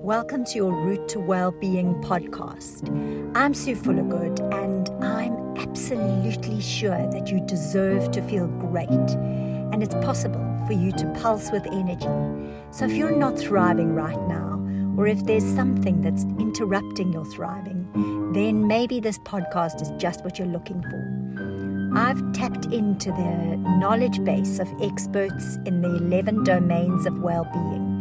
Welcome to your Route to Wellbeing podcast. I'm Sue Fullergood, and I'm absolutely sure that you deserve to feel great, and it's possible for you to pulse with energy. So if you're not thriving right now, or if there's something that's interrupting your thriving, then maybe this podcast is just what you're looking for. I've tapped into the knowledge base of experts in the 11 domains of well-being.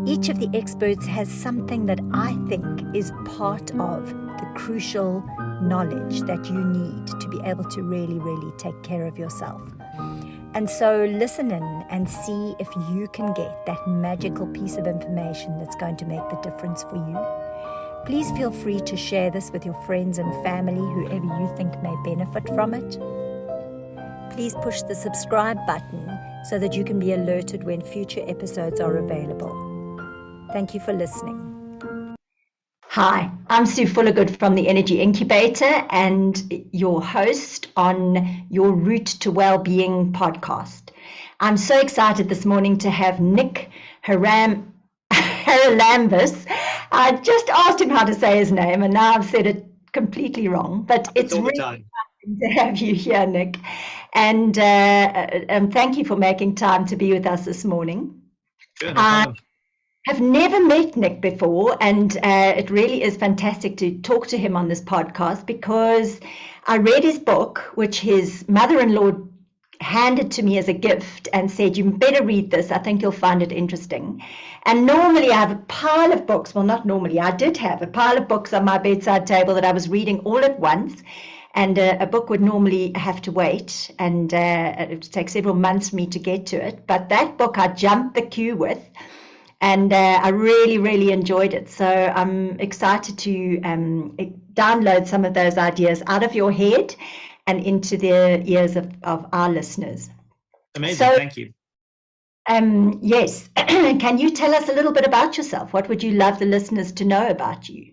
Each of the experts has something that I think is part of the crucial knowledge that you need to be able to really take care of yourself. And so listen in and see if you can get that magical piece of information that's going to make the difference for you. Please feel free to share this with your friends and family, whoever you think may benefit from it. Please push the subscribe button so that you can be alerted when future episodes are available. Thank you for listening. Hi, I'm Sue Fullergood from the Energy Incubator and your host on your Route to Wellbeing podcast. I'm so excited this morning to have Nick Haralambous. I just asked him how to say his name and now I've said it completely wrong, but it's really exciting to have you here, Nick. And thank you for making time to be with us this morning. Sure, no problem. I've never met Nick before, and it really is fantastic to talk to him on this podcast because I read his book, which his mother-in-law handed to me as a gift and said, you better read this, I think you'll find it interesting. And normally I have a pile of books, well not normally, I did have a pile of books on my bedside table that I was reading all at once, and a book would normally have to wait, and it would take several months for me to get to it, but that book I jumped the queue with. And I really enjoyed it. So I'm excited to download some of those ideas out of your head and into the ears of our listeners. Amazing, so, thank you. Yes, can you tell us a little bit about yourself? What would you love the listeners to know about you?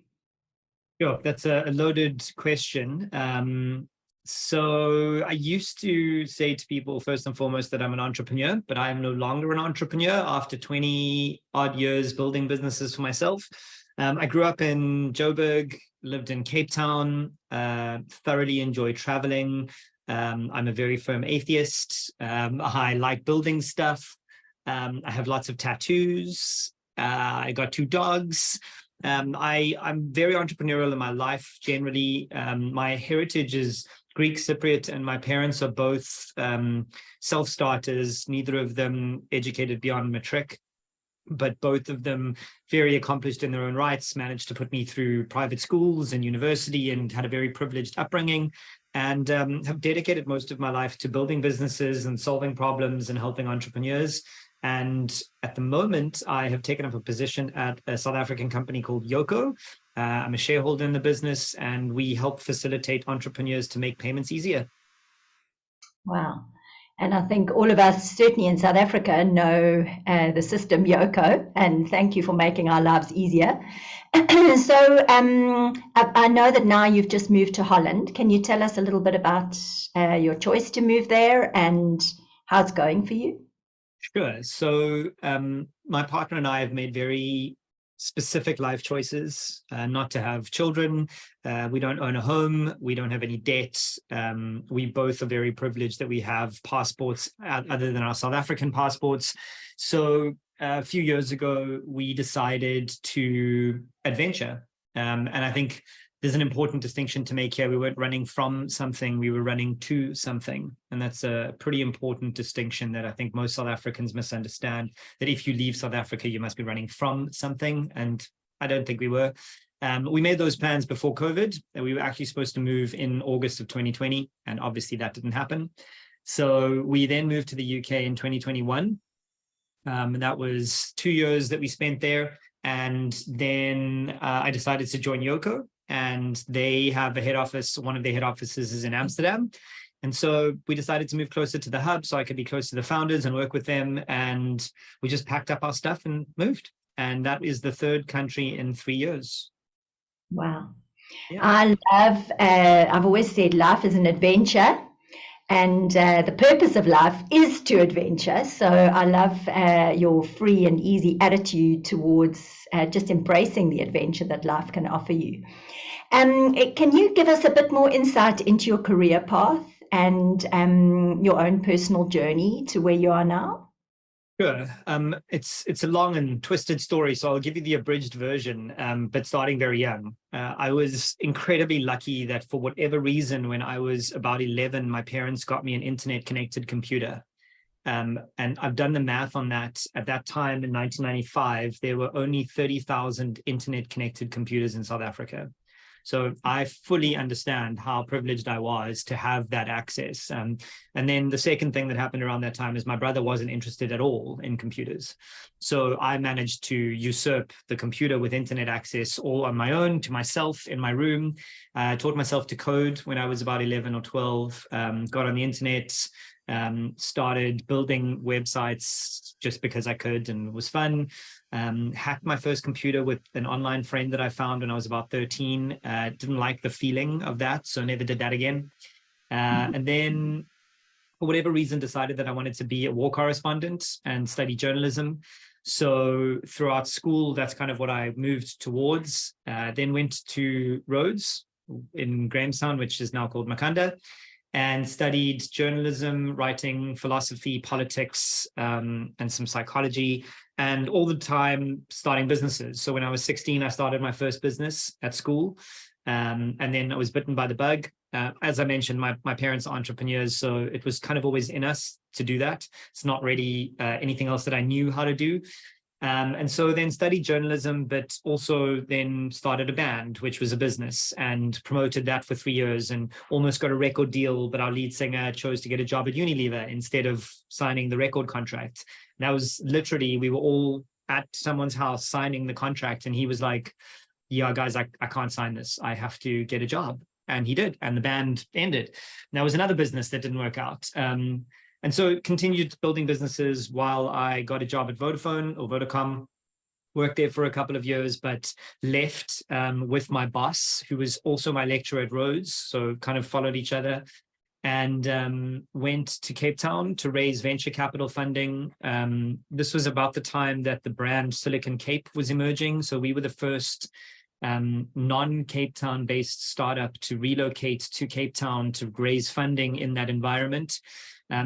Sure, that's a loaded question. So I used to say to people, first and foremost, that I'm an entrepreneur, but I am no longer an entrepreneur after 20 odd years building businesses for myself. I grew up in Joburg, lived in Cape Town, thoroughly enjoy traveling. I'm a very firm atheist. I like building stuff. I have lots of tattoos. I got 2 dogs. I'm very entrepreneurial in my life generally. My heritage is Greek Cypriot, and my parents are both self-starters, neither of them educated beyond matric, but both of them very accomplished in their own rights, managed to put me through private schools and university and had a very privileged upbringing, and have dedicated most of my life to building businesses and solving problems and helping entrepreneurs. And at the moment, I have taken up a position at a South African company called Yoko. I'm a shareholder in the business, and we help facilitate entrepreneurs to make payments easier. Wow. And I think all of us, certainly in South Africa, know the system Yoko, and thank you for making our lives easier. So I know that now you've just moved to Holland. Can you tell us a little bit about your choice to move there and how it's going for you? Sure. So my partner and I have made very specific life choices, not to have children. We don't own a home. We don't have any debt. We both are very privileged that we have passports other than our South African passports. So a few years ago, we decided to adventure. And I think there's an important distinction to make here. We weren't running from something, we were running to something. And that's a pretty important distinction that I think most South Africans misunderstand, that if you leave South Africa, you must be running from something. And I don't think we were. We made those plans before COVID. We were actually supposed to move in August of 2020. And obviously that didn't happen. So we then moved to the UK in 2021. And that was 2 years that we spent there. And then I decided to join Yoko. And they have a head office. One of their head offices is in Amsterdam. And so we decided to move closer to the hub so I could be close to the founders and work with them. And we just packed up our stuff and moved. And that is the 3rd country in 3 years. Wow. Yeah. I love, I've always said life is an adventure. And the purpose of life is to adventure. So I love your free and easy attitude towards just embracing the adventure that life can offer you. Can you give us a bit more insight into your career path and your own personal journey to where you are now? Sure. It's a long and twisted story, so I'll give you the abridged version, but starting very young. I was incredibly lucky that for whatever reason, when I was about 11, my parents got me an internet-connected computer. And I've done the math on that. At that time, in 1995, there were only 30,000 internet-connected computers in South Africa. So I fully understand how privileged I was to have that access. And then the second thing that happened around that time is my brother wasn't interested at all in computers. So I managed to usurp the computer with internet access all on my own, to myself in my room. I taught myself to code when I was about 11 or 12, got on the internet, started building websites just because I could and it was fun. Hacked my first computer with an online friend that I found when I was about 13. Didn't like the feeling of that, so never did that again. And then, for whatever reason, decided that I wanted to be a war correspondent and study journalism. So throughout school, that's kind of what I moved towards. Then went to Rhodes in Grahamstown, which is now called Makanda, and studied journalism, writing, philosophy, politics, and some psychology, and all the time starting businesses. So when I was 16, I started my first business at school, and then I was bitten by the bug. As I mentioned, my parents are entrepreneurs, so it was kind of always in us to do that. It's not really anything else that I knew how to do. And so then studied journalism, but also then started a band, which was a business, and promoted that for 3 years and almost got a record deal. But our lead singer chose to get a job at Unilever instead of signing the record contract. And that was literally, we were all at someone's house signing the contract. And he was like, yeah, guys, I can't sign this. I have to get a job. And he did. And the band ended. And there was another business that didn't work out. And so continued building businesses while I got a job at Vodafone or Vodacom, worked there for a couple of years, but left with my boss, who was also my lecturer at Rhodes, so kind of followed each other, and went to Cape Town to raise venture capital funding. This was about the time that the brand Silicon Cape was emerging. So we were the first non-Cape Town based startup to relocate to Cape Town to raise funding in that environment.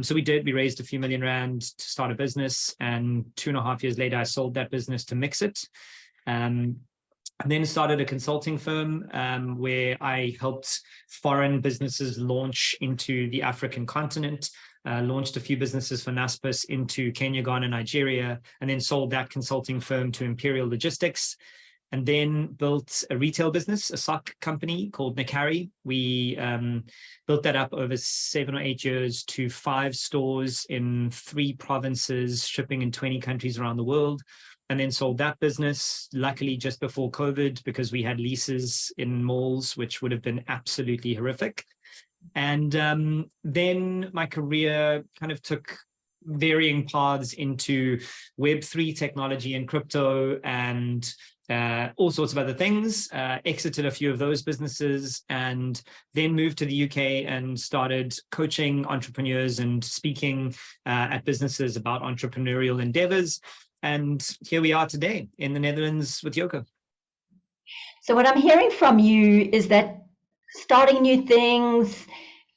So we raised a few million rand to start a business, and 2.5 years later, I sold that business to Mixit. And then started a consulting firm where I helped foreign businesses launch into the African continent, launched a few businesses for Naspers into Kenya, Ghana, Nigeria, and then sold that consulting firm to Imperial Logistics. And then built a retail business, a sock company called Nakari. We built that up over 7 or 8 years to 5 stores in 3 provinces, shipping in 20 countries around the world, and then sold that business, luckily just before COVID, because we had leases in malls, which would have been absolutely horrific. And then my career kind of took varying paths into Web3 technology and crypto and all sorts of other things, exited a few of those businesses, and then moved to the UK and started coaching entrepreneurs and speaking at businesses about entrepreneurial endeavors. And here we are today in the Netherlands with Yoko. So what I'm hearing from you is that starting new things,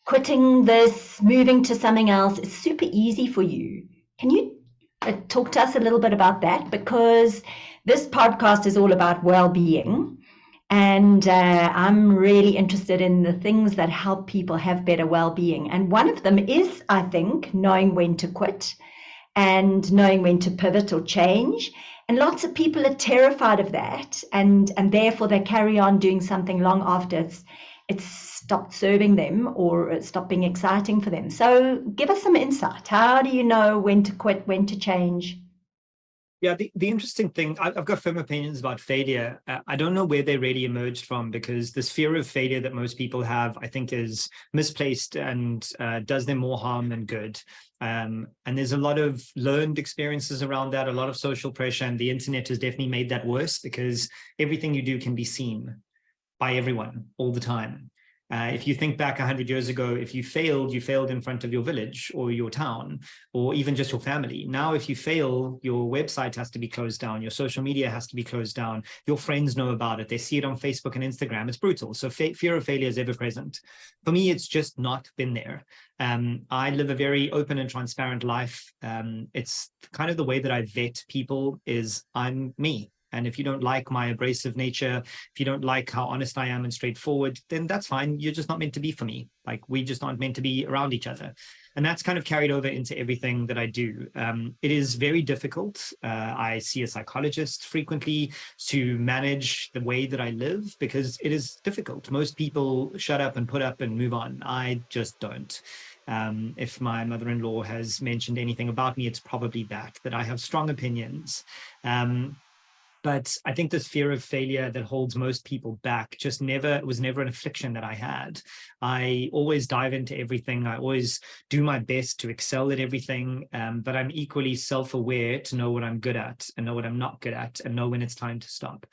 quitting this, moving to something else, is super easy for you. Can you talk to us a little bit about that? Because this podcast is all about well-being, and I'm really interested in the things that help people have better well-being. And one of them is, I think, knowing when to quit and knowing when to pivot or change. And lots of people are terrified of that, and therefore they carry on doing something long after it's stopped serving them or it's stopped being exciting for them. So give us some insight. How do you know when to quit, when to change? Yeah, the interesting thing, I've got firm opinions about failure. I don't know where they really emerged from, because this fear of failure that most people have, I think, is misplaced and does them more harm than good. And there's a lot of learned experiences around that, a lot of social pressure, and the internet has definitely made that worse, because everything you do can be seen by everyone all the time. If you think back 100 years ago, if you failed in front of your village or your town, or even just your family. Now, if you fail, your website has to be closed down. Your social media has to be closed down. Your friends know about it. They see it on Facebook and Instagram. It's brutal. So fear of failure is ever present. For me, it's just not been there. I live a very open and transparent life. It's kind of the way that I vet people is I'm me. And if you don't like my abrasive nature, if you don't like how honest I am and straightforward, then that's fine. You're just not meant to be for me. Like, we just aren't meant to be around each other. And that's kind of carried over into everything that I do. It is very difficult. I see a psychologist frequently to manage the way that I live, because it is difficult. Most people shut up and put up and move on. I just don't. If my mother-in-law has mentioned anything about me, it's probably that I have strong opinions. But I think this fear of failure that holds most people back was never an affliction that I had. I always dive into everything. I always do my best to excel at everything, but I'm equally self-aware to know what I'm good at and know what I'm not good at and know when it's time to stop.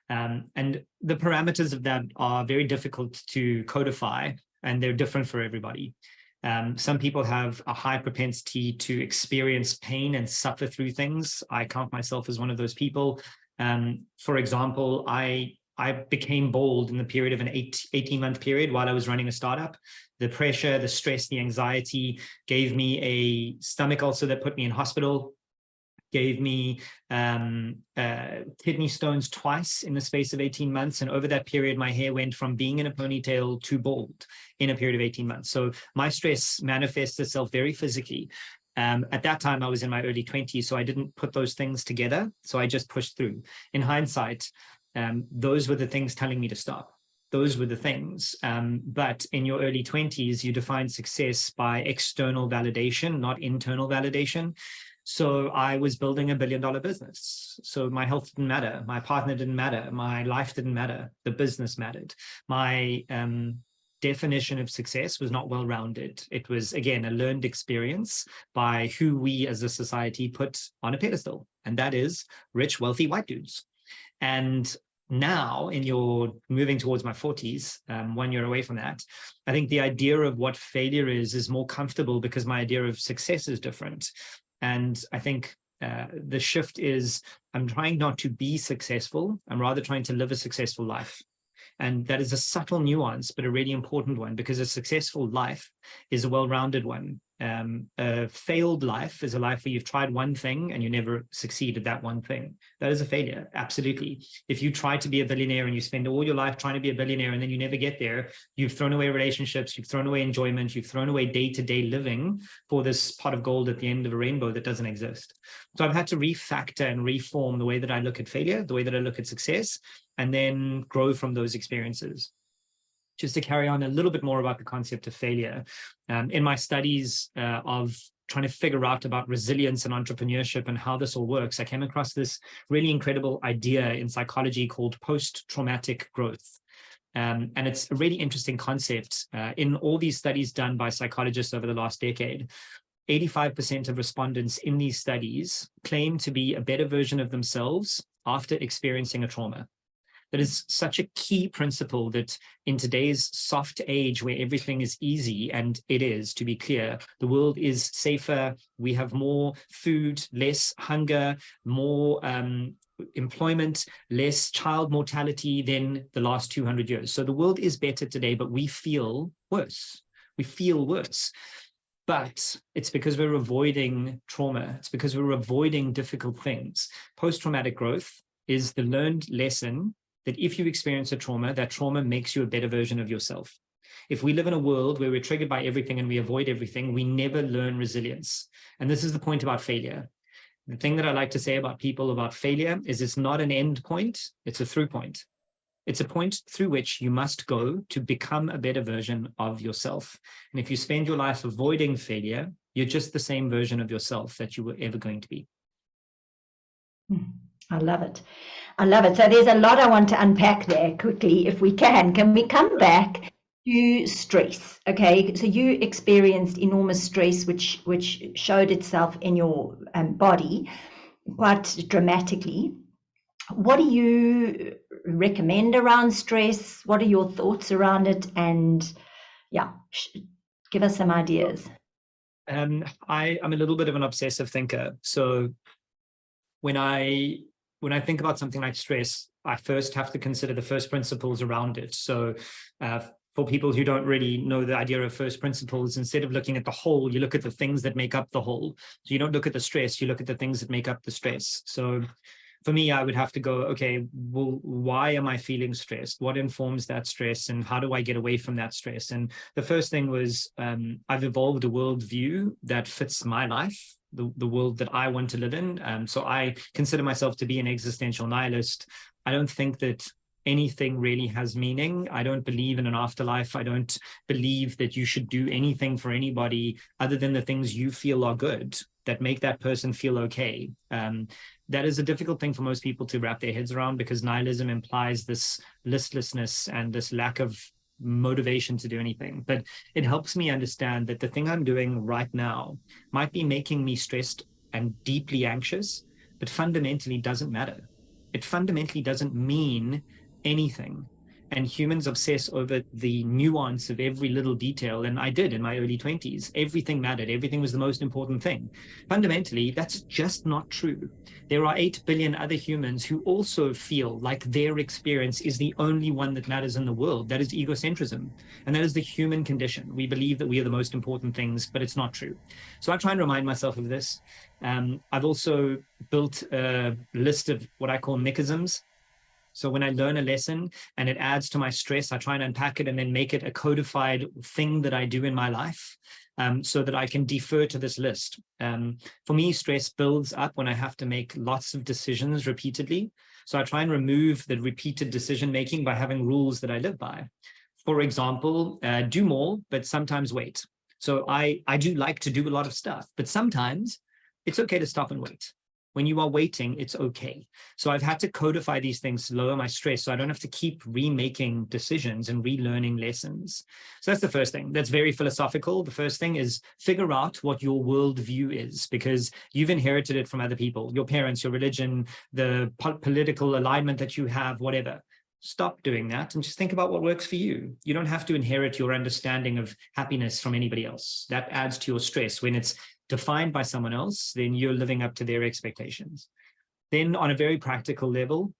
And the parameters of that are very difficult to codify, and they're different for everybody. Some people have a high propensity to experience pain and suffer through things. I count myself as one of those people. For example, I became bald in the period of an 18-month period while I was running a startup. The pressure, the stress, the anxiety gave me a stomach ulcer that put me in hospital, gave me kidney stones twice in the space of 18 months. And over that period, my hair went from being in a ponytail to bald in a period of 18 months. So my stress manifests itself very physically. At that time, I was in my early 20s, so I didn't put those things together. So I just pushed through. In hindsight, those were the things telling me to stop. Those were the things. But in your early 20s, you define success by external validation, not internal validation. So I was building $1 billion business. So my health didn't matter. My partner didn't matter. My life didn't matter. The business mattered. My definition of success was not well-rounded. It was, again, a learned experience by who we as a society put on a pedestal, and that is rich, wealthy white dudes. And now, in your moving towards my 40s, 1 year away from that, I think the idea of what failure is more comfortable, because my idea of success is different. And I think the shift is, I'm trying not to be successful. I'm rather trying to live a successful life. And that is a subtle nuance, but a really important one, because a successful life is a well-rounded one. A failed life is a life where you've tried one thing and you never succeed at that one thing. That is a failure, absolutely. If you try to be a billionaire and you spend all your life trying to be a billionaire and then you never get there, you've thrown away relationships, you've thrown away enjoyment, you've thrown away day-to-day living for this pot of gold at the end of a rainbow that doesn't exist. So I've had to refactor and reform the way that I look at failure, the way that I look at success, and then grow from those experiences. Just to carry on a little bit more about the concept of failure, in my studies of trying to figure out about resilience and entrepreneurship and how this all works, I came across this really incredible idea in psychology called post-traumatic growth. And it's a really interesting concept. In all these studies done by psychologists over the last decade, 85% of respondents in these studies claim to be a better version of themselves after experiencing a trauma. That is such a key principle that in today's soft age where everything is easy, and it is, to be clear, the world is safer, we have more food, less hunger, more employment, less child mortality than the last 200 years. So the world is better today, but we feel worse. We feel worse. But it's because we're avoiding trauma. It's because we're avoiding difficult things. Post-traumatic growth is the learned lesson that if you experience a trauma, that trauma makes you a better version of yourself. If we live in a world where we're triggered by everything and we avoid everything, we never learn resilience. And this is the point about failure. The thing that I like to say about people about failure is it's not an end point, it's a through point. It's a point through which you must go to become a better version of yourself. And if you spend your life avoiding failure, you're just the same version of yourself that you were ever going to be. I love it. I love it. So there's a lot I want to unpack there quickly, if we can. Can we come back to stress? Okay, so you experienced enormous stress, which showed itself in your body quite dramatically. What do you recommend around stress? What are your thoughts around it? And yeah, give us some ideas. I'm a little bit of an obsessive thinker. So when I think about something like stress, I first have to consider the first principles around it. So for people who don't really know the idea of first principles, instead of looking at the whole, you look at the things that make up the whole. So you don't look at the stress, you look at the things that make up the stress. So for me, I would have to go, okay, well, why am I feeling stressed? What informs that stress, and how do I get away from that stress? And the first thing was I've evolved a worldview that fits my life, the world that I want to live in. So I consider myself to be an existential nihilist. I don't think that anything really has meaning. I don't believe in an afterlife. I don't believe that you should do anything for anybody other than the things you feel are good, that make that person feel okay. That is a difficult thing for most people to wrap their heads around, because nihilism implies this listlessness and this lack of motivation to do anything. But it helps me understand that the thing I'm doing right now might be making me stressed and deeply anxious, but fundamentally doesn't matter. It fundamentally doesn't mean anything. And humans obsess over the nuance of every little detail. And I did in my early 20s. Everything mattered. Everything was the most important thing. Fundamentally, that's just not true. There are 8 billion other humans who also feel like their experience is the only one that matters in the world. That is egocentrism. And that is the human condition. We believe that we are the most important things, but it's not true. So I try and remind myself of this. I've also built a list of what I call mechanisms. So when I learn a lesson and it adds to my stress, I try and unpack it and then make it a codified thing that I do in my life, so that I can defer to this list. For me, stress builds up when I have to make lots of decisions repeatedly. So I try and remove the repeated decision-making by having rules that I live by. For example, do more, but sometimes wait. So I do like to do a lot of stuff, but sometimes it's okay to stop and wait. When you are waiting, it's okay. So I've had to codify these things to lower my stress, so I don't have to keep remaking decisions and relearning lessons. So that's the first thing. That's very philosophical. The first thing is figure out what your worldview is, because you've inherited it from other people, your parents, your religion, the political alignment that you have, whatever. Stop doing that and just think about what works for you. You don't have to inherit your understanding of happiness from anybody else. That adds to your stress. When it's defined by someone else, then you're living up to their expectations. Then on a very practical level,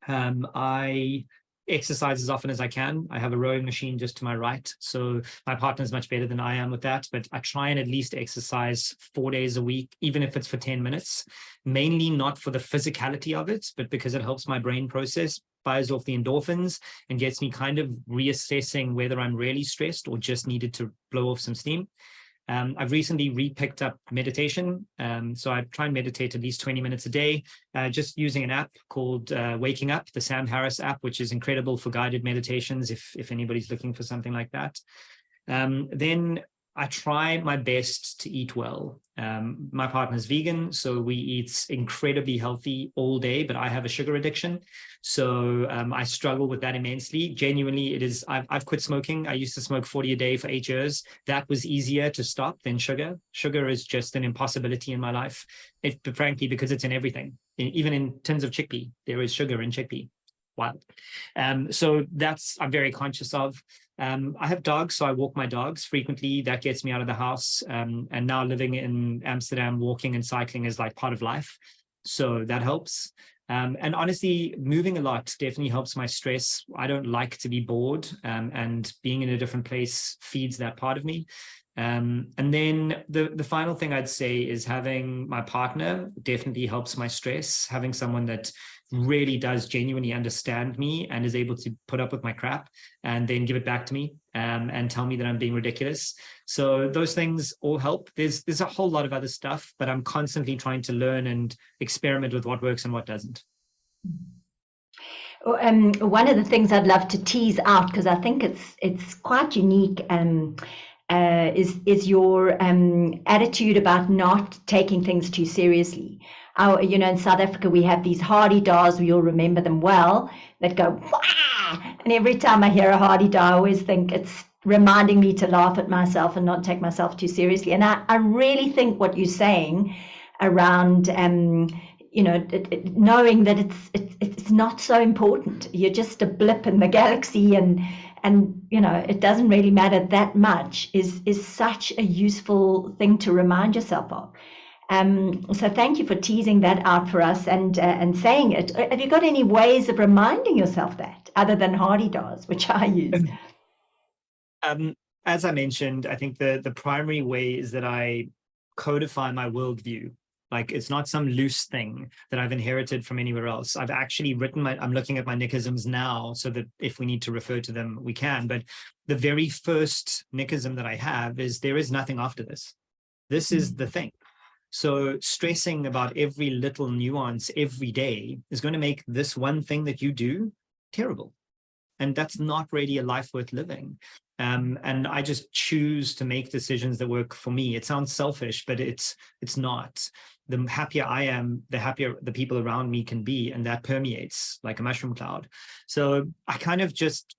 I exercise as often as I can. I have a rowing machine just to my right. So my partner is much better than I am with that, but I try and at least exercise 4 days a week, even if it's for 10 minutes, mainly not for the physicality of it, but because it helps my brain process, fires off the endorphins and gets me kind of reassessing whether I'm really stressed or just needed to blow off some steam. I've recently re-picked up meditation. So I try and meditate at least 20 minutes a day, just using an app called Waking Up, the Sam Harris app, which is incredible for guided meditations if anybody's looking for something like that. Then I try my best to eat well. My partner's vegan, so we eat incredibly healthy all day, but I have a sugar addiction. So I struggle with that immensely. Genuinely, it is, I've quit smoking. I used to smoke 40 a day for 8 years. That was easier to stop than sugar. Sugar is just an impossibility in my life, frankly, because it's in everything. Even in tins of chickpea, there is sugar in chickpea. Wild. So that's, I'm very conscious of. I have dogs, so I walk my dogs frequently. That gets me out of the house. And now living in Amsterdam, walking and cycling is like part of life. So that helps. And honestly, moving a lot definitely helps my stress. I don't like to be bored, and being in a different place feeds that part of me. And then the final thing I'd say is having my partner definitely helps my stress. Having someone that really does genuinely understand me and is able to put up with my crap and then give it back to me, and tell me that I'm being ridiculous. So those things all help. There's a whole lot of other stuff, but I'm constantly trying to learn and experiment with what works and what doesn't. One of the things I'd love to tease out, because I think it's quite unique, is your attitude about not taking things too seriously. In South Africa, we have these hardy-dars, we all remember them well, that go, wah! And every time I hear a hardy-dar, I always think it's reminding me to laugh at myself and not take myself too seriously. And I really think what you're saying around knowing that it's not so important. You're just a blip in the galaxy, and it doesn't really matter that much is such a useful thing to remind yourself of. So thank you for teasing that out for us and saying it. Have you got any ways of reminding yourself that other than Hardy does, which I use? As I mentioned, I think the primary way is that I codify my worldview. Like, it's not some loose thing that I've inherited from anywhere else. I've actually written I'm looking at my nickisms now so that if we need to refer to them, we can. But the very first nickism that I have is there is nothing after this. This is the thing. So stressing about every little nuance every day is going to make this one thing that you do terrible. And that's not really a life worth living. And I just choose to make decisions that work for me. It sounds selfish, but it's not. The happier I am, the happier the people around me can be, and that permeates like a mushroom cloud. So I kind of just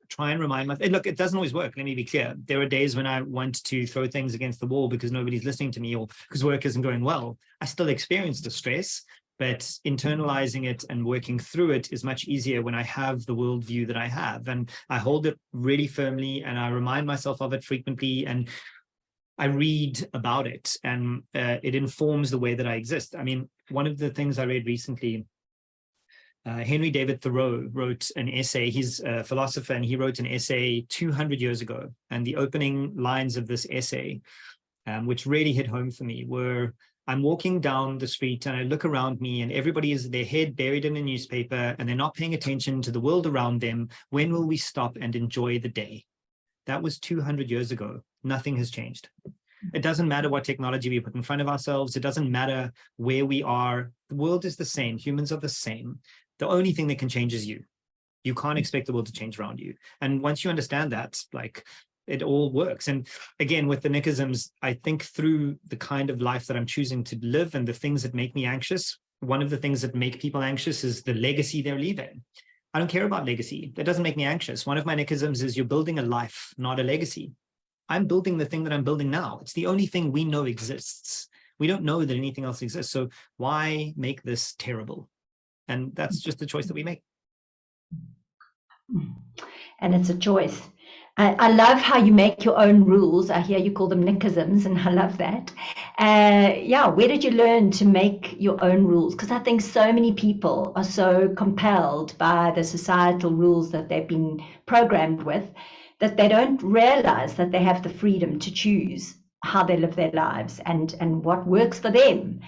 try and remind myself, look, it doesn't always work. Let me be clear. There are days when I want to throw things against the wall because nobody's listening to me or because work isn't going well. I still experience the stress, but internalizing it and working through it is much easier when I have the worldview that I have. And I hold it really firmly, and I remind myself of it frequently, and I read about it, and it informs the way that I exist. I mean, one of the things I read recently, Henry David Thoreau wrote an essay. He's a philosopher, and he wrote an essay 200 years ago. And the opening lines of this essay, which really hit home for me, were, I'm walking down the street and I look around me and everybody has their head buried in a newspaper and they're not paying attention to the world around them. When will we stop and enjoy the day? That was 200 years ago. Nothing has changed. It doesn't matter what technology we put in front of ourselves. It doesn't matter where we are. The world is the same. Humans are the same. The only thing that can change is you. You can't expect the world to change around you. And once you understand that, like, it all works. And again, with the nickisms, I think through the kind of life that I'm choosing to live and the things that make me anxious. One of the things that make people anxious is the legacy they're leaving. I don't care about legacy. That doesn't make me anxious. One of my nickisms is you're building a life, not a legacy. I'm building the thing that I'm building now. It's the only thing we know exists. We don't know that anything else exists. So why make this terrible? And that's just the choice that we make. And it's a choice. I love how you make your own rules. I hear you call them nickisms, and I love that. Where did you learn to make your own rules? Because I think so many people are so compelled by the societal rules that they've been programmed with that they don't realize that they have the freedom to choose how they live their lives and what works for them.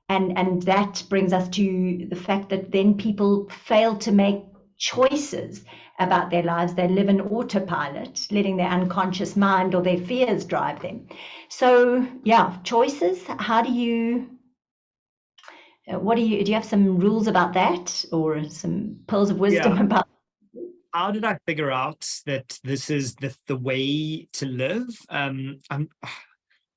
And that brings us to the fact that then people fail to make choices about their lives. They live in autopilot, letting their unconscious mind or their fears drive them. So choices. How do you do you have some rules about that, or some pearls of wisdom about? How did I figure out that this is the way to live? I'm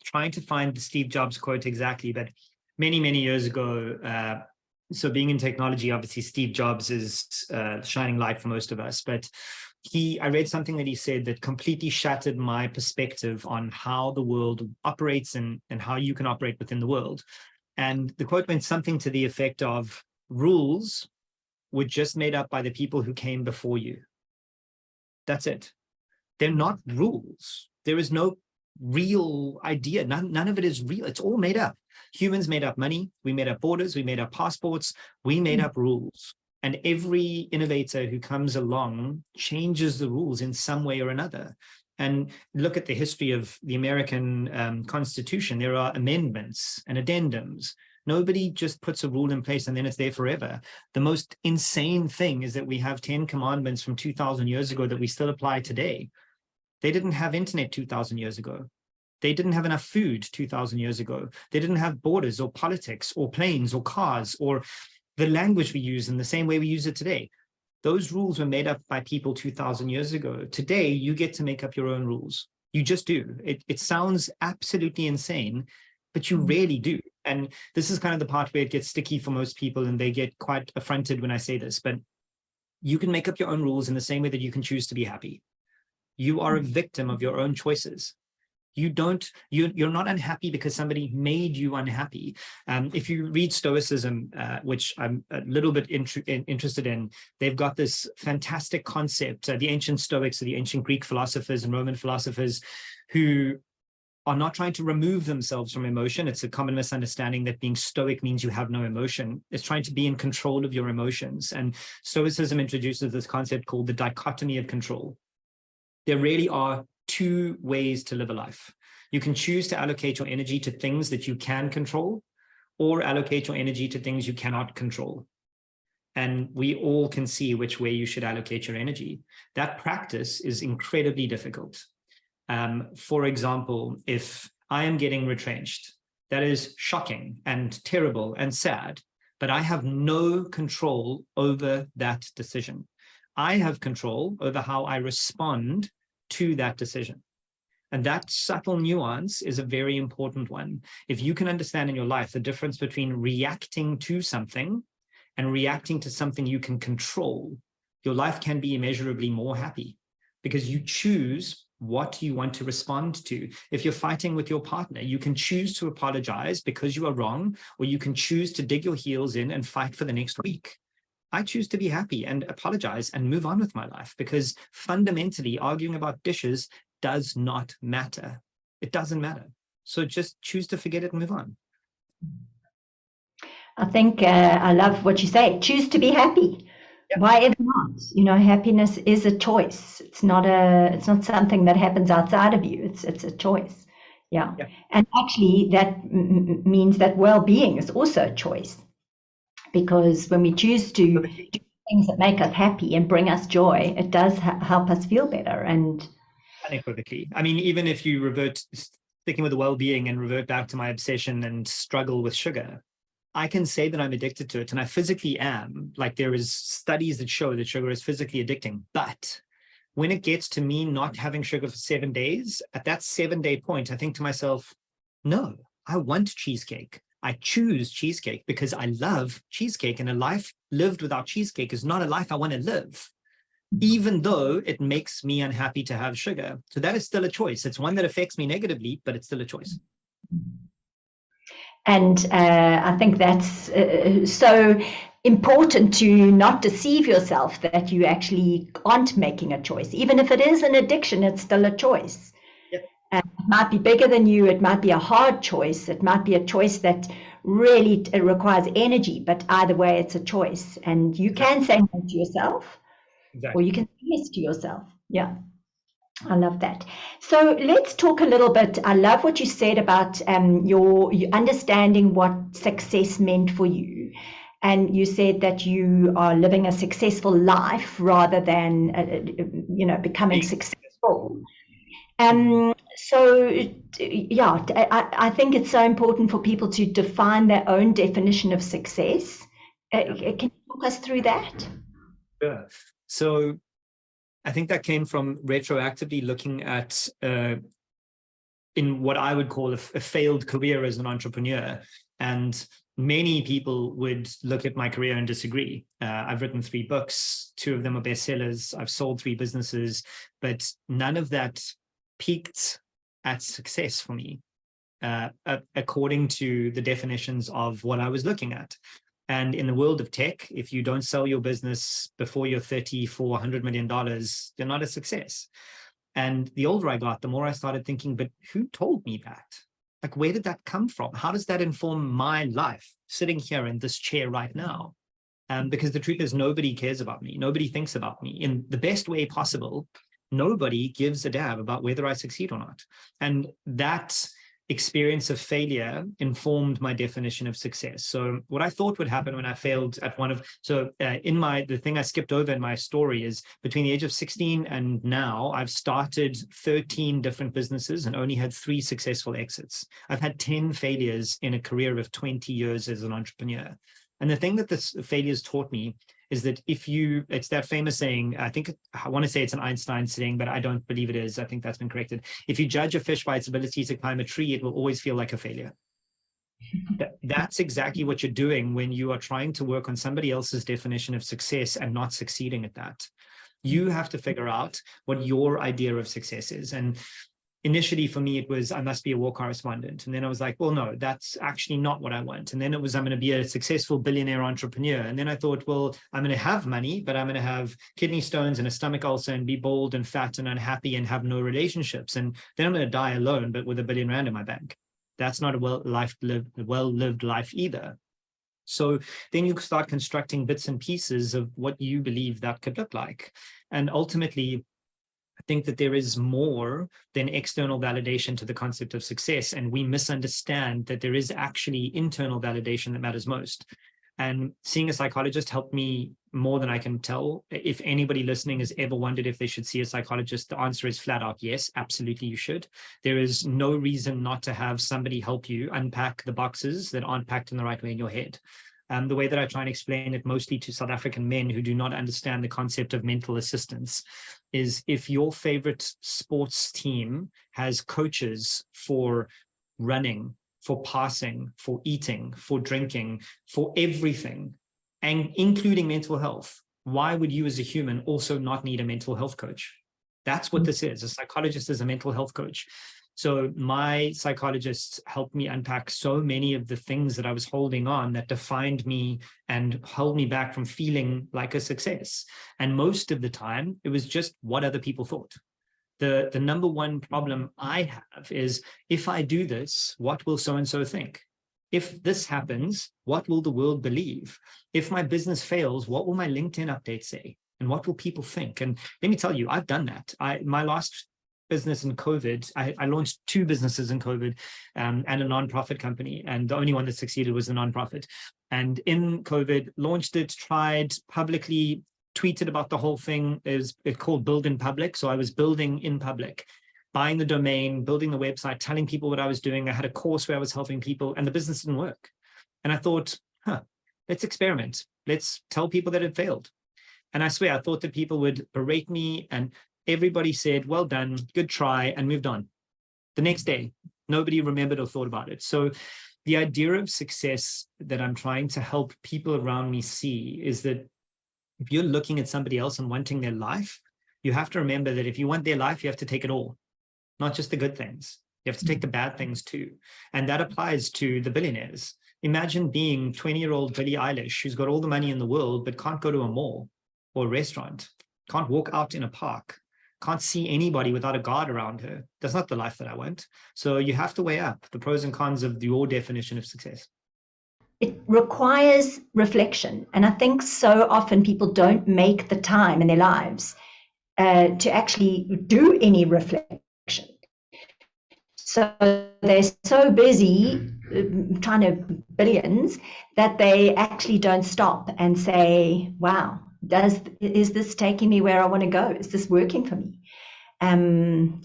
trying to find the Steve Jobs quote exactly, but many, many years ago, so being in technology, obviously Steve Jobs is shining light for most of us, but I read something that he said that completely shattered my perspective on how the world operates and how you can operate within the world. And the quote went something to the effect of, rules were just made up by the people who came before you. That's it. They're not rules. There is no real idea. None of it is real. It's all made up. Humans made up money. We made up borders. We made up passports. We made up rules. And every innovator who comes along changes the rules in some way or another. And look at the history of the American Constitution. There are amendments and addendums. Nobody just puts a rule in place and then it's there forever. The most insane thing is that we have 10 commandments from 2,000 years ago that we still apply today. They didn't have internet 2,000 years ago. They didn't have enough food 2,000 years ago. They didn't have borders or politics or planes or cars or the language we use in the same way we use it today. Those rules were made up by people 2,000 years ago. Today, you get to make up your own rules. You just do. It sounds absolutely insane, but you really do. And this is kind of the part where it gets sticky for most people and they get quite affronted when I say this, but you can make up your own rules in the same way that you can choose to be happy. You are a victim of your own choices. You're not unhappy because somebody made you unhappy. If you read Stoicism, which I'm a little bit interested in, they've got this fantastic concept. The ancient Stoics, or the ancient Greek philosophers and Roman philosophers, who are not trying to remove themselves from emotion. It's a common misunderstanding that being stoic means you have no emotion. It's trying to be in control of your emotions. And Stoicism introduces this concept called the dichotomy of control. There really are two ways to live a life. You can choose to allocate your energy to things that you can control, or allocate your energy to things you cannot control. And we all can see which way you should allocate your energy. That practice is incredibly difficult. For example, if I am getting retrenched, that is shocking and terrible and sad, but I have no control over that decision. I have control over how I respond to that decision. And that subtle nuance is a very important one. If you can understand in your life the difference between reacting to something and reacting to something you can control, your life can be immeasurably more happy, because you choose what you want to respond to. If you're fighting with your partner, you can choose to apologize because you are wrong, or you can choose to dig your heels in and fight for the next week. I choose to be happy and apologize and move on with my life, because fundamentally arguing about dishes does not matter. It doesn't matter. So just choose to forget it and move on. I think I love what you say. Choose to be happy. Yep. Why ever not? Happiness is a choice. It's not something that happens outside of you. It's a choice. Yeah. Yep. And actually that means that well-being is also a choice, because when we choose to do things that make us happy and bring us joy, it does help us feel better. And unequivocally, I mean, even if you sticking with the well-being and revert back to my obsession and struggle with sugar, I can say that I'm addicted to it, and I physically am. Like, there is studies that show that sugar is physically addicting. But when it gets to me not having sugar for 7 days, at that 7-day point, I think to myself, no, I want cheesecake. I choose cheesecake because I love cheesecake, and a life lived without cheesecake is not a life I want to live, even though it makes me unhappy to have sugar. So that is still a choice. It's one that affects me negatively, but it's still a choice. And I think that's so important, to not deceive yourself that you actually aren't making a choice. Even if it is an addiction, it's still a choice. Yep. It might be bigger than you. It might be a hard choice. It might be a choice that really requires energy, but either way, it's a choice. And you can say no to yourself, or you can say yes to yourself. Yeah. I love that. So let's talk a little bit. I love what you said about your understanding what success meant for you. And you said that you are living a successful life rather than, becoming successful. So, yeah, I think it's so important for people to define their own definition of success. Can you talk us through that? Sure. So I think that came from retroactively looking at in what I would call a failed career as an entrepreneur. And many people would look at my career and disagree. I've written 3 books, 2 of them are bestsellers. I've sold 3 businesses, but none of that peaked at success for me, according to the definitions of what I was looking at. And in the world of tech, if you don't sell your business before you're 30, $400 million, you're not a success. And the older I got, the more I started thinking, but who told me that? Like, where did that come from? How does that inform my life sitting here in this chair right now? Because the truth is, nobody cares about me. Nobody thinks about me in the best way possible. Nobody gives a damn about whether I succeed or not. And that experience of failure informed my definition of success. So what I thought would happen when I failed at the thing I skipped over in my story is, between the age of 16 and now, I've started 13 different businesses and only had 3 successful exits. I've had 10 failures in a career of 20 years as an entrepreneur. And the thing that this failures taught me is that it's that famous saying, I want to say it's an Einstein saying, but I don't believe it is. I think that's been corrected. If you judge a fish by its ability to climb a tree, it will always feel like a failure. That's exactly what you're doing when you are trying to work on somebody else's definition of success and not succeeding at that. You have to figure out what your idea of success is. And initially for me, it was, I must be a war correspondent. And then I was like, well, no, that's actually not what I want. And then it was, I'm going to be a successful billionaire entrepreneur. And then I thought, well, I'm going to have money, but I'm going to have kidney stones and a stomach ulcer and be bald and fat and unhappy and have no relationships. And then I'm going to die alone, but with R1 billion in my bank. That's not a well-lived life either. So then you start constructing bits and pieces of what you believe that could look like. And ultimately, I think that there is more than external validation to the concept of success. And we misunderstand that there is actually internal validation that matters most. And seeing a psychologist helped me more than I can tell. If anybody listening has ever wondered if they should see a psychologist, the answer is flat out yes, absolutely you should. There is no reason not to have somebody help you unpack the boxes that aren't packed in the right way in your head. The way that I try and explain it mostly to South African men who do not understand the concept of mental assistance is, if your favorite sports team has coaches for running, for passing, for eating, for drinking, for everything, and including mental health, why would you as a human also not need a mental health coach? That's what this is. A psychologist is a mental health coach. So my psychologists helped me unpack so many of the things that I was holding on that defined me and held me back from feeling like a success. And most of the time, it was just what other people thought. The number one problem I have is, if I do this, what will so-and-so think? If this happens, what will the world believe? If my business fails, what will my LinkedIn update say? And what will people think? And let me tell you, I've done that. My last business in COVID, I launched 2 businesses in COVID and a nonprofit company. And the only one that succeeded was the nonprofit. And in COVID, launched it, tried, publicly tweeted about the whole thing. It's called Build in Public. So I was building in public, buying the domain, building the website, telling people what I was doing. I had a course where I was helping people, and the business didn't work. And I thought, let's experiment. Let's tell people that it failed. And I swear, I thought that people would berate me, and everybody said, well done, good try, and moved on. The next day, nobody remembered or thought about it. So the idea of success that I'm trying to help people around me see is that if you're looking at somebody else and wanting their life, you have to remember that if you want their life, you have to take it all, not just the good things. You have to take the bad things too. And that applies to the billionaires. Imagine being 20-year-old Billie Eilish, who's got all the money in the world, but can't go to a mall or a restaurant, can't walk out in a park, can't see anybody without a guard around her. That's not the life that I want. So you have to weigh up the pros and cons of your definition of success. It requires reflection. And I think so often people don't make the time in their lives to actually do any reflection. So they're so busy trying to billions that they actually don't stop and say, wow, is this taking me where I want to go? Is this working for me?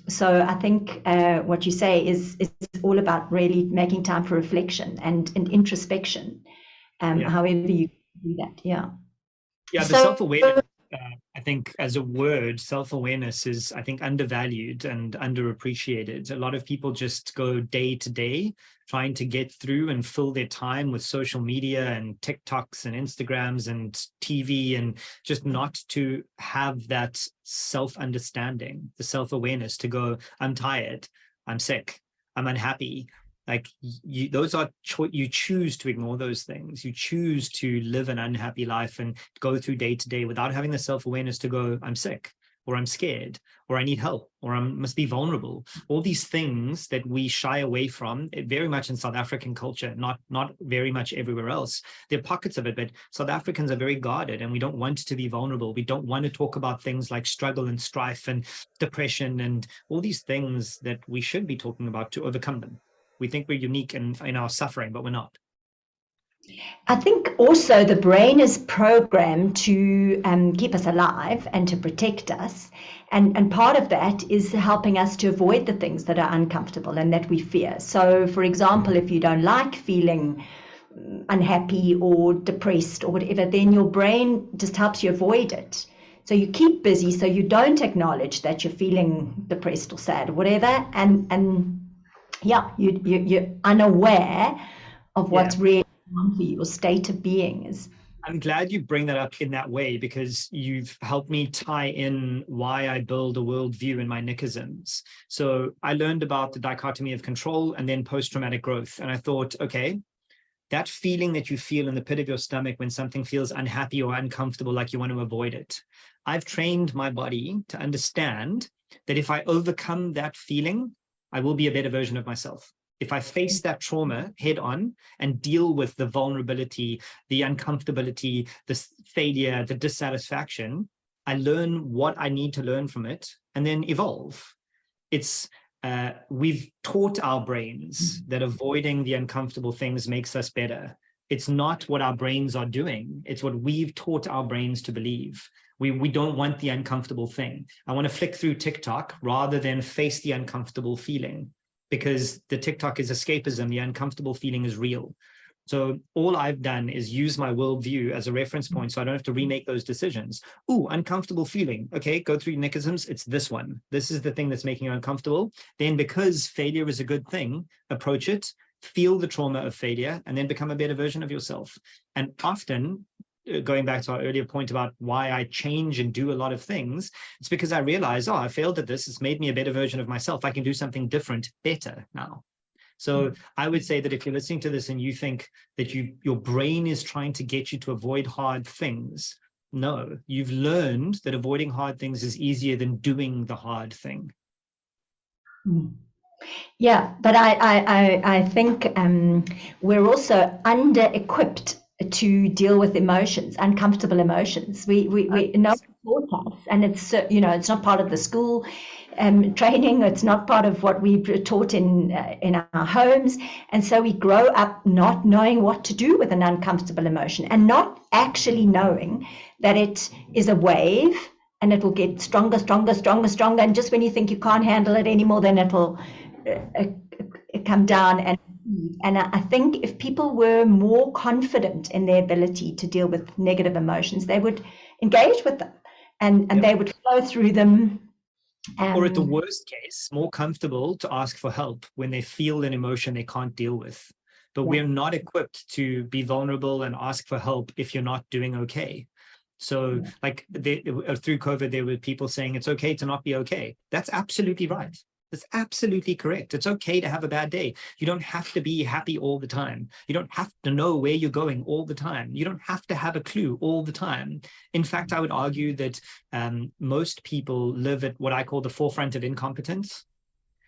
So I think what you say is all about really making time for reflection and introspection, however you do that. Yeah. Yeah, the self-awareness, I think as a word, self-awareness is, I think, undervalued and underappreciated. A lot of people just go day to day trying to get through and fill their time with social media and TikToks and Instagrams and TV, and just not to have that self-understanding, the self-awareness to go, I'm tired, I'm sick, I'm unhappy. Like those are you choose to ignore those things. You choose to live an unhappy life and go through day to day without having the self-awareness to go, I'm sick, or I'm scared, or I need help, or I must be vulnerable. All these things that we shy away from, very much in South African culture, not very much everywhere else. There are pockets of it, but South Africans are very guarded, and we don't want to be vulnerable. We don't want to talk about things like struggle and strife and depression and all these things that we should be talking about to overcome them. We think we're unique in our suffering, but we're not. I think also the brain is programmed to keep us alive and to protect us. And part of that is helping us to avoid the things that are uncomfortable and that we fear. So, for example, if you don't like feeling unhappy or depressed or whatever, then your brain just helps you avoid it. So you keep busy so you don't acknowledge that you're feeling depressed or sad or whatever. And yeah, you're unaware of what's really on for you. Your state of being is I'm glad you bring that up in that way, because you've helped me tie in why I build a worldview in my Nickisms. So I learned about the dichotomy of control and then post-traumatic growth. And I thought, okay, that feeling that you feel in the pit of your stomach when something feels unhappy or uncomfortable, like you want to avoid it. I've trained my body to understand that if I overcome that feeling, I will be a better version of myself. If I face that trauma head on and deal with the vulnerability, the uncomfortability, the failure, the dissatisfaction, I learn what I need to learn from it and then evolve. We've taught our brains that avoiding the uncomfortable things makes us better. It's not what our brains are doing. It's what we've taught our brains to believe. We don't want the uncomfortable thing. I want to flick through TikTok rather than face the uncomfortable feeling, because the TikTok is escapism. The uncomfortable feeling is real. So all I've done is use my worldview as a reference point, so I don't have to remake those decisions. Ooh, uncomfortable feeling. Okay, go through Nickisms. It's this one. This is the thing that's making you uncomfortable. Then, because failure is a good thing, approach it, feel the trauma of failure, and then become a better version of yourself. And often, going back to our earlier point about why I change and do a lot of things, it's because I realize, oh, I failed at this. It's made me a better version of myself. I can do something different, better now. So I would say that if you're listening to this and you think that your brain is trying to get you to avoid hard things, no, you've learned that avoiding hard things is easier than doing the hard thing. Yeah, but I think we're also under-equipped to deal with emotions, uncomfortable emotions. We know taught us, and it's it's not part of the school training. It's not part of what we've taught in our homes, and so we grow up not knowing what to do with an uncomfortable emotion, and not actually knowing that it is a wave, and it will get stronger, stronger, stronger, stronger, and just when you think you can't handle it anymore, then it'll come down. And I think if people were more confident in their ability to deal with negative emotions, they would engage with them, and they would flow through them. Or at the worst case, more comfortable to ask for help when they feel an emotion they can't deal with. But we're not equipped to be vulnerable and ask for help if you're not doing okay. So like through COVID, there were people saying it's okay to not be okay. That's absolutely right. That's absolutely correct. It's okay to have a bad day. You don't have to be happy all the time. You don't have to know where you're going all the time. You don't have to have a clue all the time. In fact, I would argue that most people live at what I call the forefront of incompetence.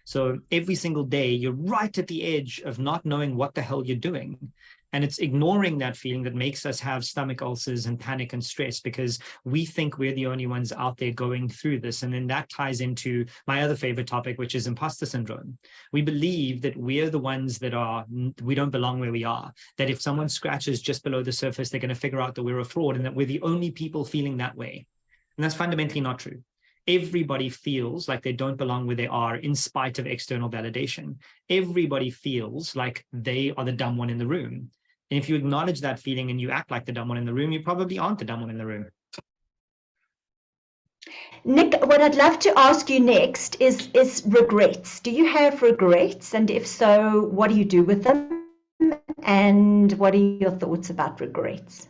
So every single day, you're right at the edge of not knowing what the hell you're doing. And it's ignoring that feeling that makes us have stomach ulcers and panic and stress, because we think we're the only ones out there going through this. And then that ties into my other favorite topic, which is imposter syndrome. We believe that we're the ones that we don't belong where we are, that if someone scratches just below the surface, they're going to figure out that we're a fraud, and that we're the only people feeling that way. And that's fundamentally not true. Everybody feels like they don't belong where they are in spite of external validation. Everybody feels like they are the dumb one in the room. And if you acknowledge that feeling and you act like the dumb one in the room, you probably aren't the dumb one in the room. Nick, what I'd love to ask you next is regrets. Do you have regrets? And if so, what do you do with them? And what are your thoughts about regrets?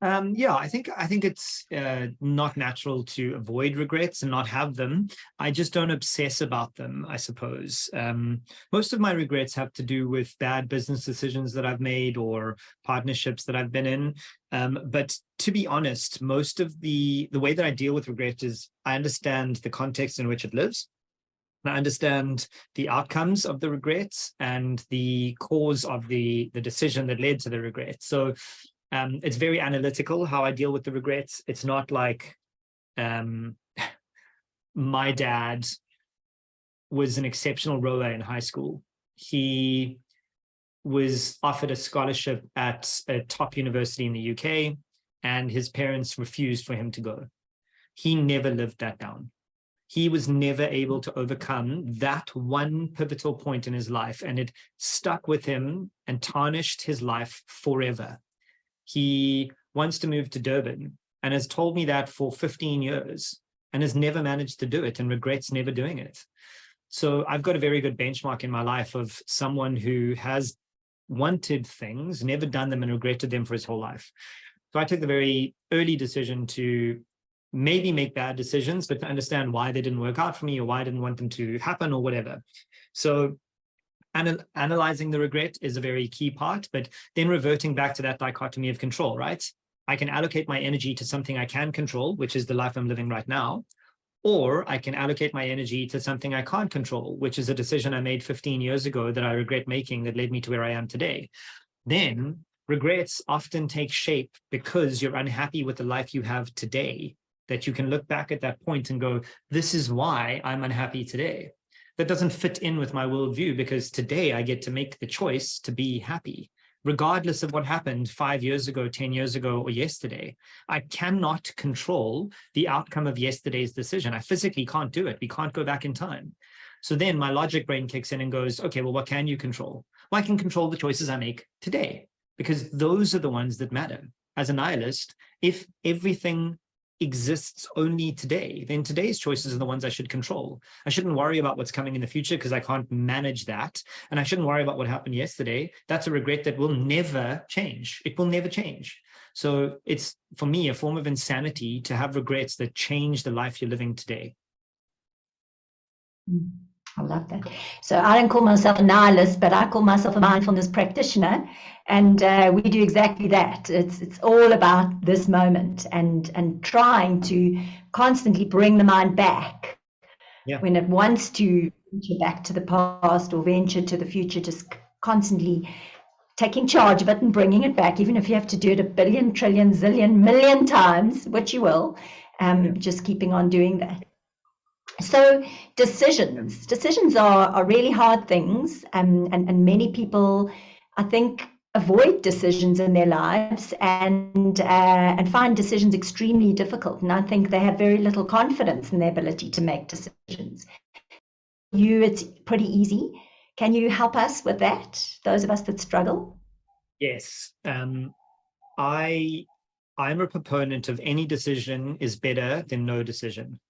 I think it's not natural to avoid regrets and not have them. I just don't obsess about them, I suppose. Most of my regrets have to do with bad business decisions that I've made or partnerships that I've been in. But to be honest, most of the way that I deal with regret is I understand the context in which it lives. I understand the outcomes of the regrets and the cause of the decision that led to the regret. So it's very analytical how I deal with the regrets. It's not like my dad was an exceptional rower in high school. He was offered a scholarship at a top university in the UK, and his parents refused for him to go. He never lived that down. He was never able to overcome that one pivotal point in his life, and it stuck with him and tarnished his life forever. He wants to move to Durban and has told me that for 15 years and has never managed to do it and regrets never doing it. So I've got a very good benchmark in my life of someone who has wanted things, never done them, and regretted them for his whole life. So I took the very early decision to maybe make bad decisions, but to understand why they didn't work out for me or why I didn't want them to happen or whatever. So analyzing the regret is a very key part, but then reverting back to that dichotomy of control, right? I can allocate my energy to something I can control, which is the life I'm living right now, or I can allocate my energy to something I can't control, which is a decision I made 15 years ago that I regret making that led me to where I am today. Then regrets often take shape because you're unhappy with the life you have today, that you can look back at that point and go, this is why I'm unhappy today. That doesn't fit in with my worldview, because today I get to make the choice to be happy, regardless of what happened 5 years ago, 10 years ago, or yesterday. I cannot control the outcome of yesterday's decision. I physically can't do it. We can't go back in time. So then my logic brain kicks in and goes, okay, well, what can you control? Well, I can control the choices I make today, because those are the ones that matter. As a nihilist, if everything exists only today, then today's choices are the ones I should control. I shouldn't worry about what's coming in the future because I can't manage that. And I shouldn't worry about what happened yesterday. That's a regret that will never change. It will never change. So it's, for me, a form of insanity to have regrets that change the life you're living today. I love that. So I don't call myself a nihilist, but I call myself a mindfulness practitioner. And we do exactly that. It's all about this moment and trying to constantly bring the mind back. Yeah. When it wants to venture back to the past or venture to the future, just constantly taking charge of it and bringing it back, even if you have to do it a billion, trillion, zillion, million times, which you will, just keeping on doing that. So decisions are really hard things, and many people, I think, avoid decisions in their lives and find decisions extremely difficult. And I think they have very little confidence in their ability to make decisions. It's pretty easy. Can you help us with that, those of us that struggle? Yes. I'm a proponent of any decision is better than no decision.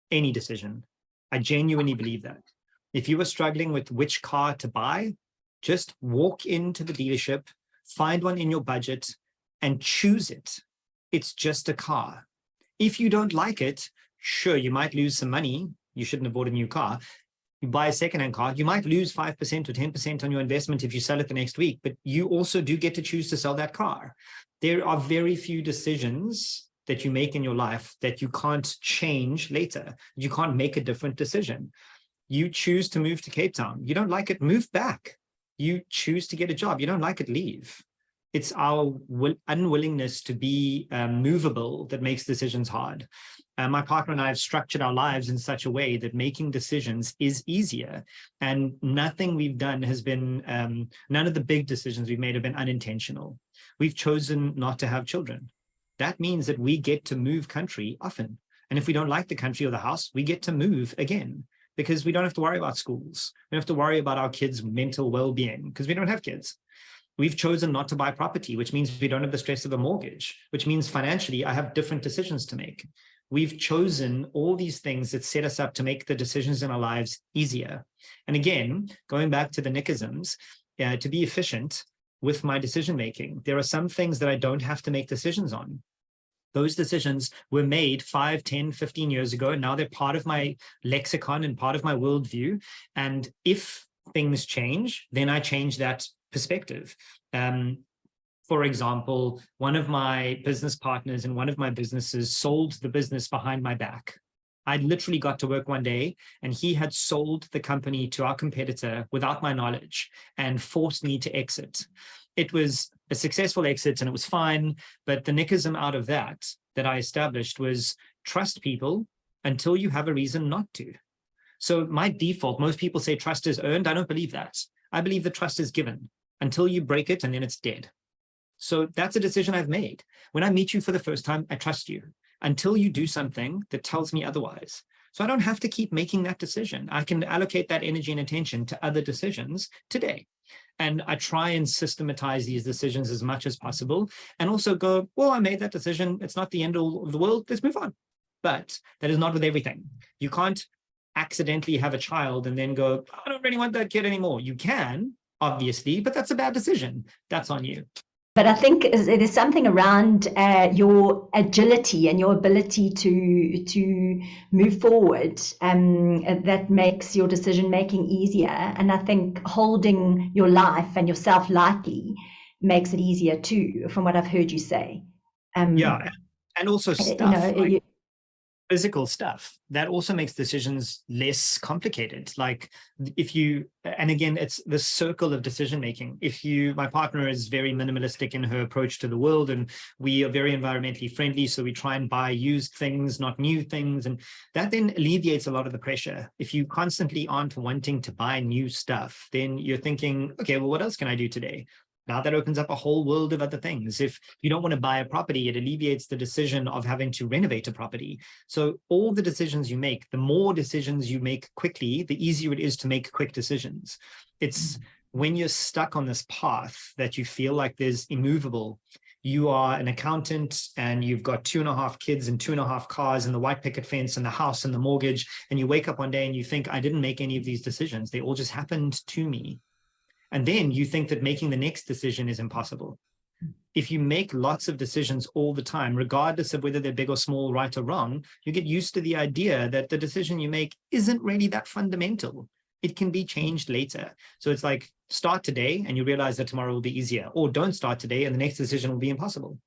Any decision. I genuinely believe that. If you are struggling with which car to buy, just walk into the dealership, find one in your budget, and choose it. It's just a car. If you don't like it, sure, you might lose some money. You shouldn't have bought a new car. You buy a secondhand car, you might lose 5% or 10% on your investment if you sell it the next week, but you also do get to choose to sell that car. There are very few decisions that you make in your life that you can't change later. You can't make a different decision. You choose to move to Cape Town. You don't like it, move back. You choose to get a job. You don't like it, leave. It's our unwillingness to be movable that makes decisions hard. My partner and I have structured our lives in such a way that making decisions is easier. And nothing we've done has been, none of the big decisions we've made have been unintentional. We've chosen not to have children. That means that we get to move country often. And if we don't like the country or the house, we get to move again, because we don't have to worry about schools. We don't have to worry about our kids' mental well-being because we don't have kids. We've chosen not to buy property, which means we don't have the stress of a mortgage, which means financially I have different decisions to make. We've chosen all these things that set us up to make the decisions in our lives easier. And again, going back to the Nickisms, to be efficient with my decision-making, there are some things that I don't have to make decisions on. Those decisions were made 5, 10, 15 years ago, and now they're part of my lexicon and part of my worldview. And if things change, then I change that perspective. For example, one of my business partners in one of my businesses sold the business behind my back. I literally got to work one day and he had sold the company to our competitor without my knowledge and forced me to exit. It was a successful exit and it was fine, but the Nickism out of that I established was trust people until you have a reason not to. So my default, most people say trust is earned. I don't believe that. I believe the trust is given until you break it and then it's dead. So that's a decision I've made. When I meet you for the first time, I trust you until you do something that tells me otherwise. So I don't have to keep making that decision. I can allocate that energy and attention to other decisions today. And I try and systematize these decisions as much as possible and also go, well, I made that decision. It's not the end of the world. Let's move on. But that is not with everything. You can't accidentally have a child and then go, I don't really want that kid anymore. You can, obviously, but that's a bad decision. That's on you. But I think there's something around your agility and your ability to move forward that makes your decision making easier. And I think holding your life and yourself lightly makes it easier too, from what I've heard you say. Yeah, and also You stuff know, like physical stuff that also makes decisions less complicated. Like if you, and again, it's the circle of decision making. My partner is very minimalistic in her approach to the world, and we are very environmentally friendly, so we try and buy used things, not new things, and that then alleviates a lot of the pressure. If you constantly aren't wanting to buy new stuff, then you're thinking, okay, well, what else can I do today? Now that opens up a whole world of other things. If you don't want to buy a property, it alleviates the decision of having to renovate a property. So all the decisions you make, the more decisions you make quickly, the easier it is to make quick decisions. It's when you're stuck on this path that you feel like there's immovable. You are an accountant and you've got 2.5 kids and 2.5 cars and the white picket fence and the house and the mortgage. And you wake up one day and you think, I didn't make any of these decisions. They all just happened to me. And then you think that making the next decision is impossible. If you make lots of decisions all the time, regardless of whether they're big or small, right or wrong, you get used to the idea that the decision you make isn't really that fundamental. It can be changed later. So it's like, start today and you realize that tomorrow will be easier, or don't start today and the next decision will be impossible.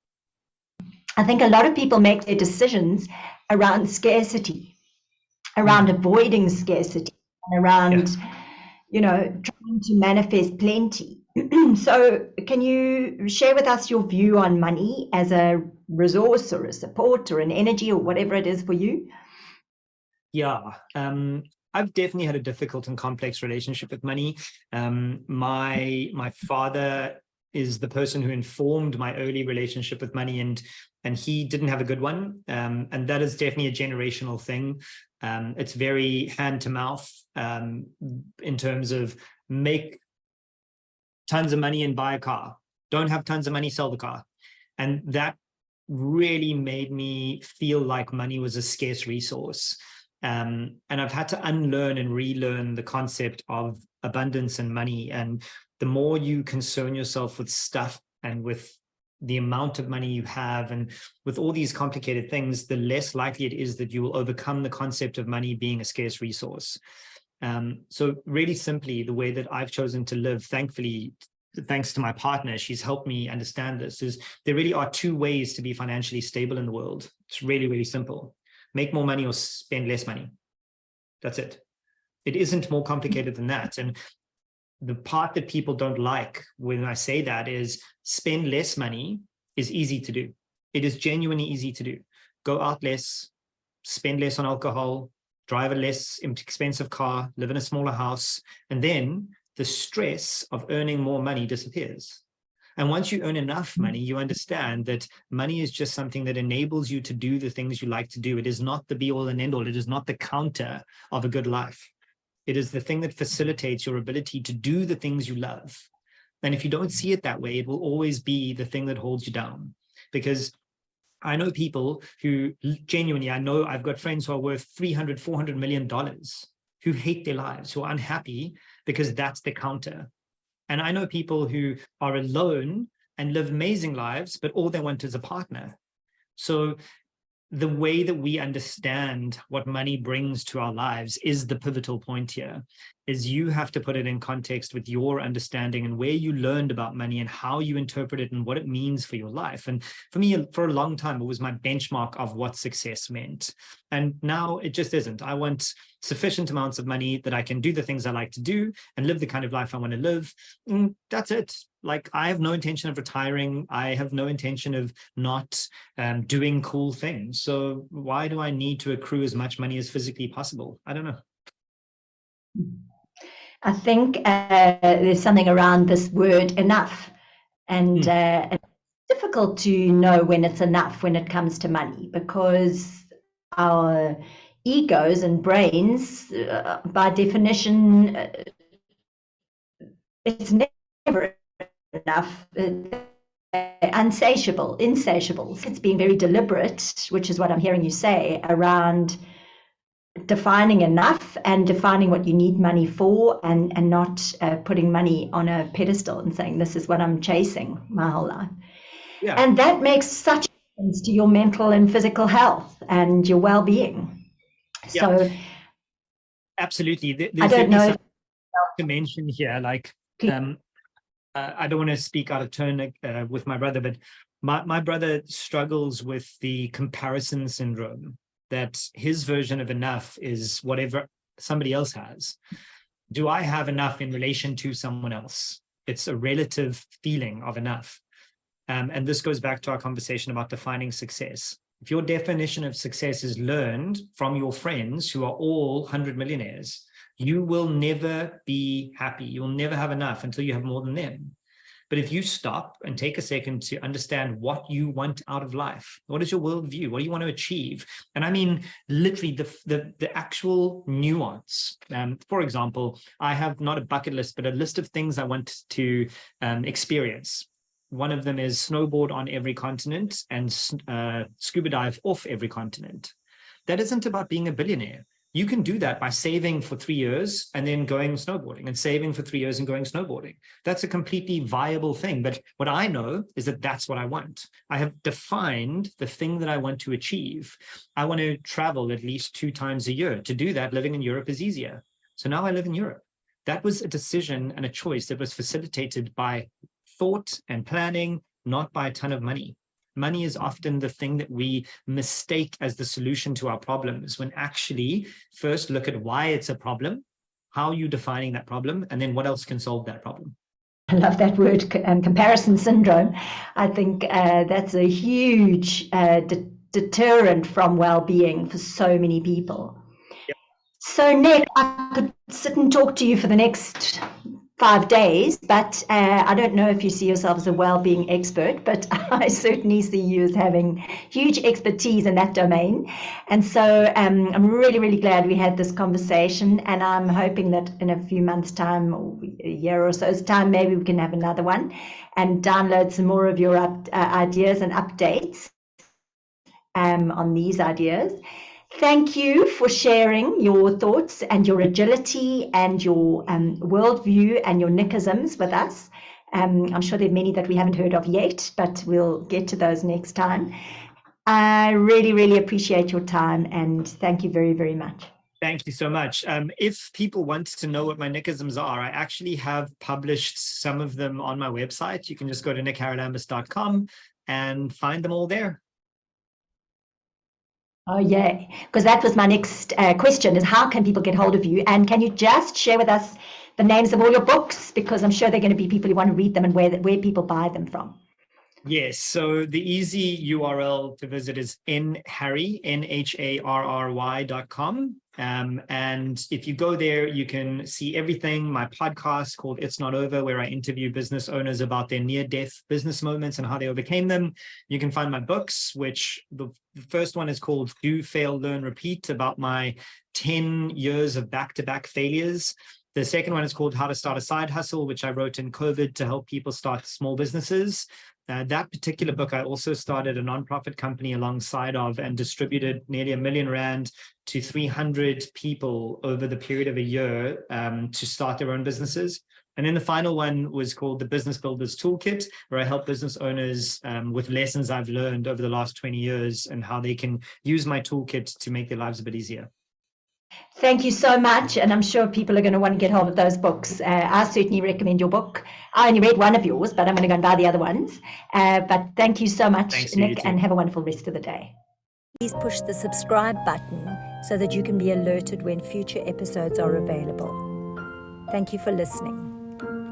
I think a lot of people make their decisions around scarcity, around avoiding scarcity, and around trying to manifest plenty. So can you share with us your view on money as a resource or a support or an energy or whatever it is for you? Yeah, I've definitely had a difficult and complex relationship with money. My father is the person who informed my early relationship with money, and he didn't have a good one. And that is definitely a generational thing. It's very hand to mouth in terms of make tons of money and buy a car. Don't have tons of money, sell the car. And that really made me feel like money was a scarce resource. And I've had to unlearn and relearn the concept of abundance and money. And the more you concern yourself with stuff and with the amount of money you have and with all these complicated things, the less likely it is that you will overcome the concept of money being a scarce resource. So really simply, the way that I've chosen to live, thankfully, thanks to my partner, she's helped me understand this, is there really are 2 ways to be financially stable in the world. It's really, really simple. Make more money or spend less money. That's it. It isn't more complicated than that. And the part that people don't like when I say that is spend less money is easy to do. It is genuinely easy to do. Go out less, spend less on alcohol, drive a less expensive car, live in a smaller house, and then the stress of earning more money disappears. And once you earn enough money, you understand that money is just something that enables you to do the things you like to do. It is not the be all and end all. It is not the counter of a good life. It is the thing that facilitates your ability to do the things you love. And if you don't see it that way, it will always be the thing that holds you down. Because I know people who genuinely, I've got friends who are worth $300, $400 million who hate their lives, who are unhappy because that's the counter. And I know people who are alone and live amazing lives, but all they want is a partner. So the way that we understand what money brings to our lives is the pivotal point here, is you have to put it in context with your understanding and where you learned about money and how you interpret it and what it means for your life. And for me, for a long time, it was my benchmark of what success meant. And now it just isn't. I want sufficient amounts of money that I can do the things I like to do and live the kind of life I want to live. And that's it. Like, I have no intention of retiring. I have no intention of not doing cool things. So why do I need to accrue as much money as physically possible? I don't know. I think there's something around this word enough. And it's difficult to know when it's enough when it comes to money, because our egos and brains, by definition, it's never enough. Insatiable. It's being very deliberate, which is what I'm hearing you say, around defining enough and defining what you need money for, and not putting money on a pedestal and saying, this is what I'm chasing my whole life. Yeah. And that makes such a difference to your mental and physical health and your well-being. So absolutely. I don't know to mention here, like, I don't want to speak out of turn with my brother, but my brother struggles with the comparison syndrome, that his version of enough is whatever somebody else has. Do I have enough in relation to someone else? It's a relative feeling of enough. And this goes back to our conversation about defining success. If your definition of success is learned from your friends who are all 100 millionaires, you will never be happy. You'll never have enough until you have more than them. But if you stop and take a second to understand what you want out of life, what is your worldview? What do you want to achieve? And I mean, literally the actual nuance. For example, I have not a bucket list, but a list of things I want to experience. One of them is snowboard on every continent and scuba dive off every continent. That isn't about being a billionaire. You can do that by saving for 3 years and then going snowboarding, and saving for 3 years and going snowboarding. That's a completely viable thing. But what I know is that that's what I want. I have defined the thing that I want to achieve. I want to travel at least 2 times a year. To do that, living in Europe is easier. So now I live in Europe. That was a decision and a choice that was facilitated by thought and planning, not by a ton of money. Money is often the thing that we mistake as the solution to our problems, when actually first look at why it's a problem, how are you defining that problem, and then what else can solve that problem. I love that word, comparison syndrome. I think that's a huge deterrent from well-being for so many people. Yep. So Nick, I could sit and talk to you for the next 5 days, but I don't know if you see yourself as a well-being expert, but I certainly see you as having huge expertise in that domain. And so I'm really, really glad we had this conversation, and I'm hoping that in a few months' time, or a year or so's time, maybe we can have another one and download some more of your ideas and updates on these ideas. Thank you for sharing your thoughts and your agility and your worldview and your Nickisms with us. I'm sure there are many that we haven't heard of yet, but we'll get to those next time. I really, really appreciate your time, and thank you very, very much. Thank you so much. If people want to know what my Nickisms are, I actually have published some of them on my website. You can just go to nickharalambous.com and find them all there. Oh, yeah, because that was my next question, is how can people get hold of you? And can you just share with us the names of all your books? Because I'm sure they're going to be people who want to read them, and where people buy them from. Yes, so the easy URL to visit is nharry.com. And if you go there, you can see everything. My podcast called It's Not Over, where I interview business owners about their near-death business moments and how they overcame them. You can find my books, which the first one is called Do, Fail, Learn, Repeat, about my 10 years of back-to-back failures. The second one is called How to Start a Side Hustle, which I wrote in COVID to help people start small businesses. That particular book, I also started a nonprofit company alongside of, and distributed nearly R1 million to 300 people over the period of a year to start their own businesses. And then the final one was called the Business Builders Toolkit, where I help business owners with lessons I've learned over the last 20 years and how they can use my toolkit to make their lives a bit easier. Thank you so much, and I'm sure people are going to want to get hold of those books. I certainly recommend your book. I only read one of yours, but I'm going to go and buy the other ones. But thank you so much, Thanks, Nick, and have a wonderful rest of the day. Please push the subscribe button so that you can be alerted when future episodes are available. Thank you for listening.